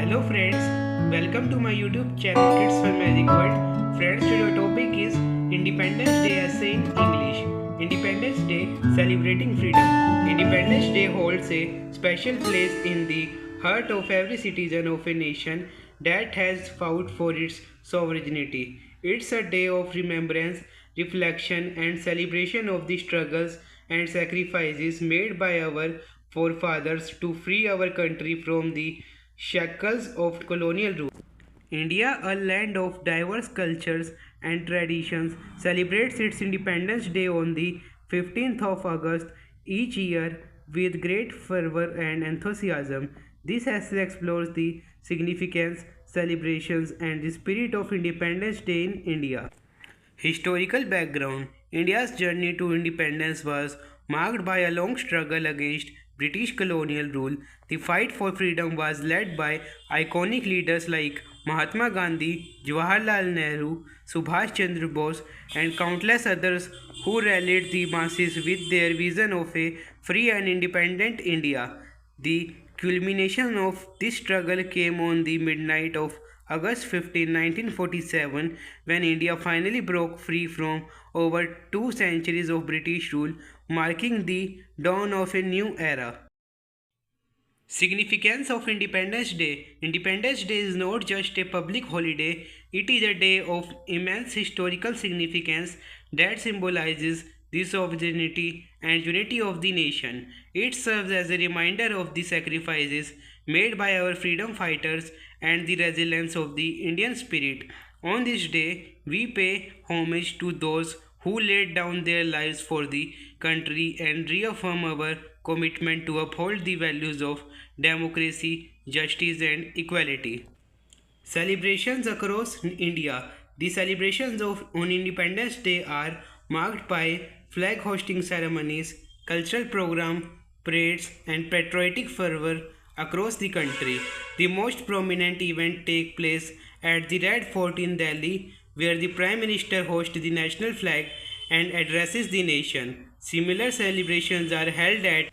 Hello friends, welcome to my YouTube channel Kids for Magic World. Friends, today topic is Independence Day essay in English. Independence Day celebrating freedom. Independence Day holds a special place in the heart of every citizen of a nation that has fought for its sovereignty. It's a day of remembrance, reflection and celebration of the struggles and sacrifices made by our forefathers to free our country from the shackles of colonial rule. India, a land of diverse cultures and traditions, celebrates its Independence Day on the 15th of August each year with great fervor and enthusiasm. This essay explores the significance, celebrations, and the spirit of Independence Day in India. Historical background. India's journey to independence was marked by a long struggle against British colonial rule. The fight for freedom was led by iconic leaders like Mahatma Gandhi, Jawaharlal Nehru, Subhash Chandra Bose, and countless others who rallied the masses with their vision of a free and independent India. The culmination of this struggle came on the midnight of August 15, 1947, when India finally broke free from over 2 centuries of British rule, marking the dawn of a new era. Significance of Independence Day. Independence Day is not just a public holiday, it is a day of immense historical significance that symbolizes the sovereignty and unity of the nation. It serves as a reminder of the sacrifices made by our freedom fighters and the resilience of the Indian spirit. On this day, we pay homage to those who laid down their lives for the country and reaffirm our commitment to uphold the values of democracy, justice, and equality. Celebrations across India. The celebrations of on Independence Day are marked by flag hosting ceremonies, cultural program, parades, and patriotic fervor across the country. The most prominent event take place at the Red Fort in Delhi, where the Prime Minister hosts the national flag and addresses the nation. Similar celebrations are held at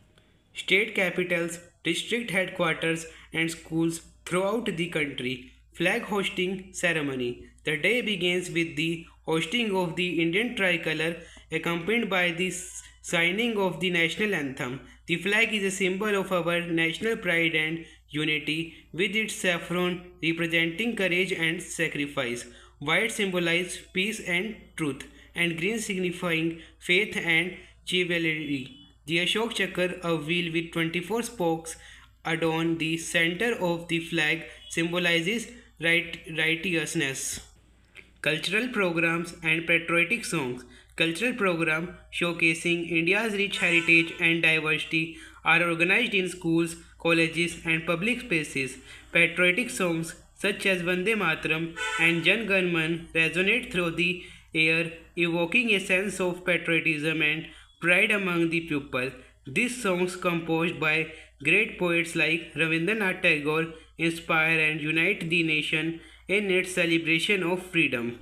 state capitals, district headquarters, and schools throughout the country. Flag hosting ceremony. The day begins with the hosting of the Indian tricolor, accompanied by the signing of the national anthem. The flag is a symbol of our national pride and unity, with its saffron representing courage and sacrifice, white symbolizes peace and truth, and green signifying faith and chivalry. The Ashok Chakra, a wheel with 24 spokes, adorn the center of the flag, symbolizes righteousness. Cultural programs and patriotic songs. Cultural programs showcasing India's rich heritage and diversity are organized in schools, colleges, and public spaces. Patriotic songs such as Vande Mataram and Jan Gan Man resonate through the air, evoking a sense of patriotism and pride among the people. These songs, composed by great poets like Rabindranath Tagore, inspire and unite the nation in its celebration of freedom.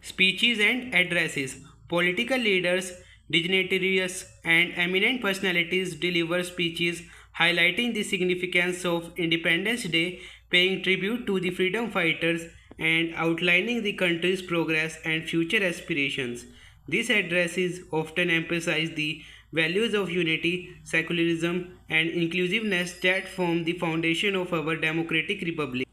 Speeches and addresses. Political leaders, dignitaries, and eminent personalities deliver speeches highlighting the significance of Independence Day, paying tribute to the freedom fighters, and outlining the country's progress and future aspirations. These addresses often emphasize the values of unity, secularism, and inclusiveness that form the foundation of our democratic republic.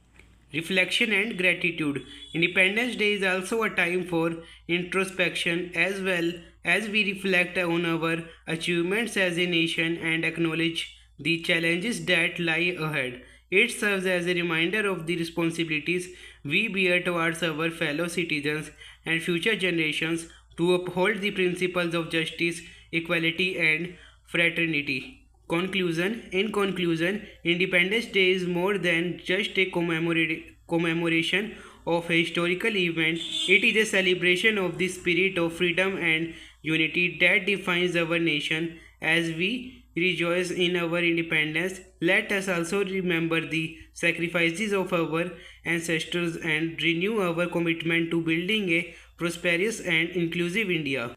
Reflection and gratitude. Independence Day is also a time for introspection as well as we reflect on our achievements as a nation and acknowledge the challenges that lie ahead. It serves as a reminder of the responsibilities we bear towards our fellow citizens and future generations to uphold the principles of justice, equality, and fraternity. Conclusion. In conclusion, Independence Day is more than just a commemoration of a historical event. It is a celebration of the spirit of freedom and unity that defines our nation. As we rejoice in our independence, let us also remember the sacrifices of our ancestors and renew our commitment to building a prosperous and inclusive India.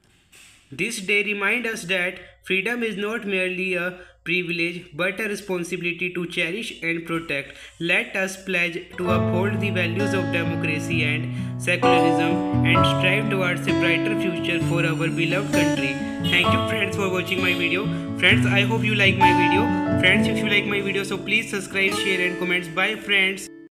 This day reminds us that freedom is not merely a privilege but a responsibility to cherish and protect. Let us pledge to uphold the values of democracy and secularism and strive towards a brighter future for our beloved country. Thank you friends for watching my video. Friends, I hope you like my video. Friends, if you like my video, so please subscribe, share and comments. Bye friends.